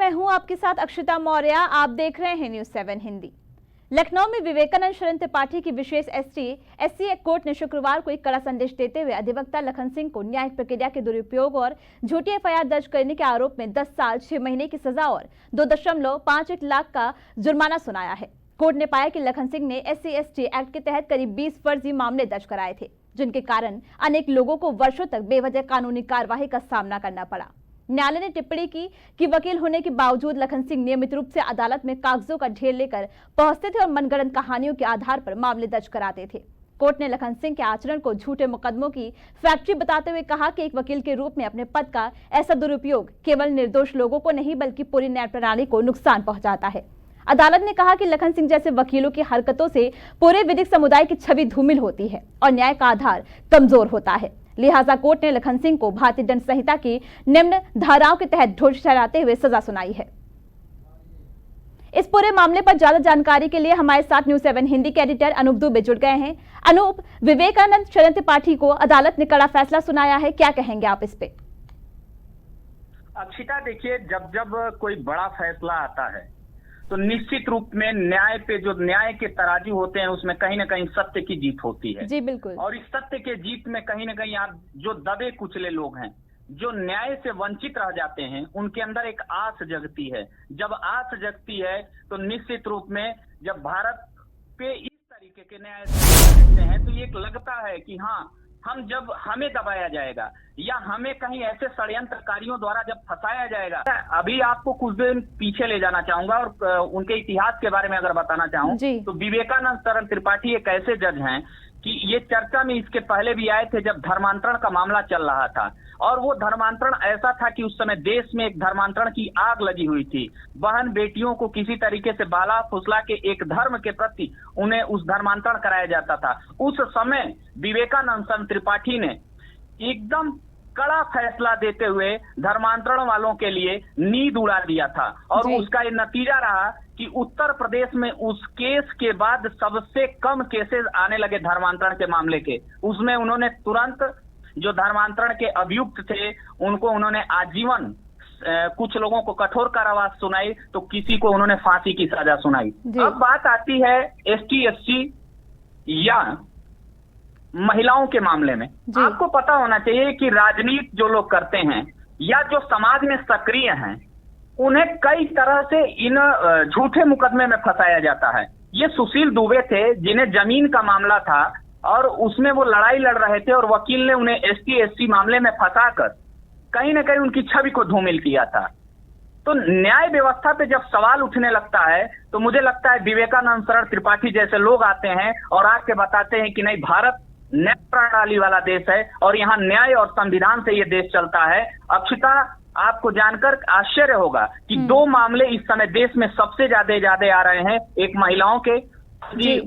मैं हूं आपके साथ अक्षिता मौर्य। आप देख रहे हैं न्यूज़ 7 हिंदी। लखनऊ में विवेकानंद शरण त्रिपाठी की विशेष एससी कोर्ट ने शुक्रवार को एक कड़ा संदेश देते हुए अधिवक्ता लखन सिंह को न्यायिक प्रक्रिया के दुरुपयोग और झूठी एफआईआर दर्ज करने के आरोप में 10 साल 6 महीने की सजा और 2.51 लाख का जुर्माना सुनाया है। कोर्ट ने पाया कि लखन सिंह ने SC/ST एक्ट के तहत करीब 20 फर्जी मामले दर्ज कराए थे, जिनके कारण अनेक लोगों को वर्षों तक बेवजह कानूनी कार्यवाही का सामना करना पड़ा। न्यायालय ने टिप्पणी की कि वकील होने के बावजूद लखन सिंह नियमित रूप से अदालत में कागजों का ढेर लेकर पहुंचते थे और मनगढ़ंत कहानियों के आधार पर मामले दर्ज कराते थे। कोर्ट ने लखन सिंह के आचरण को झूठे मुकदमों की फैक्ट्री बताते हुए कहा कि एक वकील के रूप में अपने पद का ऐसा दुरुपयोग केवल निर्दोष लोगों को नहीं बल्कि पूरी न्याय प्रणाली को नुकसान पहुंचाता है। अदालत ने कहा कि लखन सिंह जैसे वकीलों की हरकतों से पूरे विधिक समुदाय की छवि धूमिल होती है और न्याय का आधार कमजोर होता है। लिहाजा कोर्ट ने लखन सिंह को भारतीय दंड संहिता की निम्न धाराओं के तहत दोषी ठहराते हुए सजा सुनाई है। इस पूरे मामले पर ज्यादा जानकारी के लिए हमारे साथ न्यूज़ 7 हिंदी के एडिटर अनूप दुबे जुड़ गए हैं। अनूप, विवेकानंद शरण त्रिपाठी को अदालत ने कड़ा फैसला सुनाया है, क्या कहेंगे आप इस पे? अक्षिता, देखिए, जब कोई बड़ा फैसला आता है तो निश्चित रूप में न्याय पे जो न्याय के तराजू होते हैं उसमें कहीं ना कहीं सत्य की जीत होती है। जी बिल्कुल। और इस सत्य के जीत में कहीं ना कहीं आप जो दबे कुचले लोग हैं, जो न्याय से वंचित रह जाते हैं, उनके अंदर एक आस जगती है। जब आस जगती है तो निश्चित रूप में जब भारत पे इस तरीके के न्याय देखते हैं तो ये लगता है कि हाँ, जब हमें दबाया जाएगा या हमें कहीं ऐसे षड्यंत्रकारियों द्वारा जब फंसाया जाएगा। अभी आपको कुछ दिन पीछे ले जाना चाहूंगा और उनके इतिहास के बारे में अगर बताना चाहूं तो विवेकानंद शरण त्रिपाठी एक ऐसे जज हैं कि ये चर्चा में इसके पहले भी आए थे जब धर्मांतरण का मामला चल रहा था। और वो धर्मांतरण ऐसा था कि उस समय देश में एक धर्मांतरण की आग लगी हुई थी। बहन बेटियों को किसी तरीके से बाला फुसला के एक धर्म के प्रति उन्हें उस धर्मांतरण कराया जाता था। उस समय विवेकानंद शरण त्रिपाठी ने एकदम कड़ा फैसला देते हुए धर्मांतरण वालों के लिए नींद उड़ा दिया था। और उसका ये नतीजा रहा कि उत्तर प्रदेश में उस केस के बाद सबसे कम केसेस आने लगे धर्मांतरण के मामले के। उसमें उन्होंने तुरंत जो धर्मांतरण के अभियुक्त थे उनको उन्होंने आजीवन, कुछ लोगों को कठोर कारावास सुनाई तो किसी को उन्होंने फांसी की सजा सुनाई। अब बात आती है ST/SC या महिलाओं के मामले में। आपको पता होना चाहिए कि राजनीति जो लोग करते हैं या जो समाज में सक्रिय हैं, उन्हें कई तरह से इन झूठे मुकदमे में फंसाया जाता है। ये सुशील दुबे थे जिन्हें जमीन का मामला था और उसमें वो लड़ाई लड़ रहे थे और वकील ने उन्हें ST/SC मामले में फंसाकर कहीं ना कहीं उनकी छवि को धूमिल किया था। तो न्याय व्यवस्था पे जब सवाल उठने लगता है तो मुझे लगता है विवेकानंद शरण त्रिपाठी जैसे लोग आते हैं और आके बताते हैं कि नहीं, भारत न्याय प्रणाली वाला देश है और यहाँ न्याय और संविधान से ये देश चलता है। अक्षिता, आपको जानकर आश्चर्य होगा कि 2 मामले इस समय देश में सबसे ज्यादा आ रहे हैं। एक महिलाओं के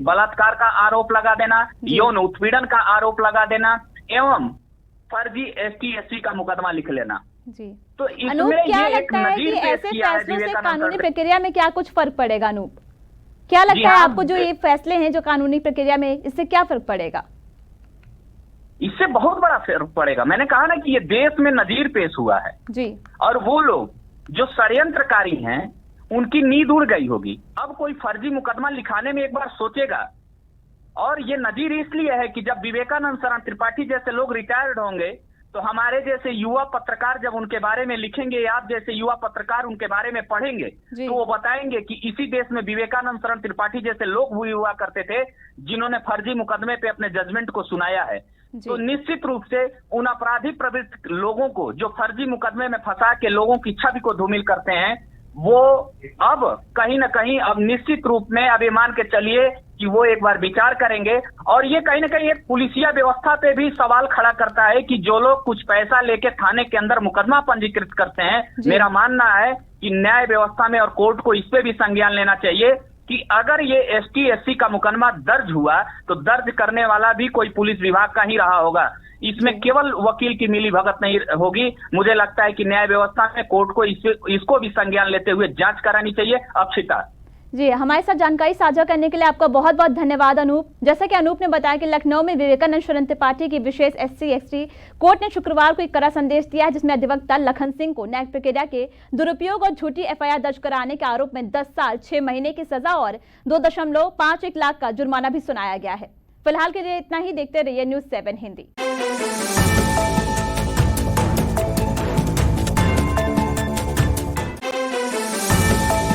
बलात्कार का आरोप लगा देना, यौन उत्पीड़न का आरोप लगा देना एवं फर्जी ST/SC का मुकदमा लिख लेना। तो अनूप, क्या लगता है कि ऐसे फैसलों से कानूनी प्रक्रिया में क्या कुछ फर्क पड़ेगा? अनूप, क्या लगता है आपको, जो ये फैसले हैं जो कानूनी प्रक्रिया में, इससे क्या फर्क पड़ेगा? इससे बहुत बड़ा फर्क पड़ेगा। मैंने कहा ना कि ये देश में नजीर पेश हुआ है जी। और वो लोग जो षड्यंत्रकारी हैं उनकी नींद उड़ गई होगी। अब कोई फर्जी मुकदमा लिखाने में एक बार सोचेगा। और ये नजीर इसलिए है कि जब विवेकानंद शरण त्रिपाठी जैसे लोग रिटायर्ड होंगे तो हमारे जैसे युवा पत्रकार जब उनके बारे में लिखेंगे, आप जैसे युवा पत्रकार उनके बारे में पढ़ेंगे तो वो बताएंगे कि इसी देश में विवेकानंद शरण त्रिपाठी जैसे लोग हुआ करते थे जिन्होंने फर्जी मुकदमे पे अपने जजमेंट को सुनाया है। तो निश्चित रूप से उन अपराधी प्रवृत्ति लोगों को जो फर्जी मुकदमे में फंसा के लोगों की छवि को धूमिल करते हैं, वो अब कहीं ना कहीं अब निश्चित रूप में अब ये मान के चलिए कि वो एक बार विचार करेंगे। और ये कहीं ना कहीं एक पुलिसिया व्यवस्था पे भी सवाल खड़ा करता है कि जो लोग कुछ पैसा लेके थाने के अंदर मुकदमा पंजीकृत करते हैं, मेरा मानना है कि न्याय व्यवस्था में और कोर्ट को इस पे भी संज्ञान लेना चाहिए कि अगर ये ST/SC का मुकदमा दर्ज हुआ तो दर्ज करने वाला भी कोई पुलिस विभाग का ही रहा होगा। इसमें केवल वकील की मिली भगत नहीं होगी। मुझे लगता है कि न्याय व्यवस्था में कोर्ट को इसको भी संज्ञान लेते हुए जांच करानी चाहिए। अक्षिता जी, हमारे साथ जानकारी साझा करने के लिए आपका बहुत बहुत धन्यवाद अनूप। जैसा कि अनूप ने बताया कि लखनऊ में विवेकानंद शरण पार्टी की विशेष SC/ST कोर्ट ने शुक्रवार को एक कड़ा संदेश दिया है, जिसमें अधिवक्ता लखन सिंह को न्यायिक प्रक्रिया के दुरुपयोग और झूठी FIR दर्ज कराने के आरोप में 10 साल 6 महीने की सजा और 2.51 लाख का जुर्माना भी सुनाया गया है। फिलहाल के लिए इतना ही। देखते रहिए News 7 हिंदी।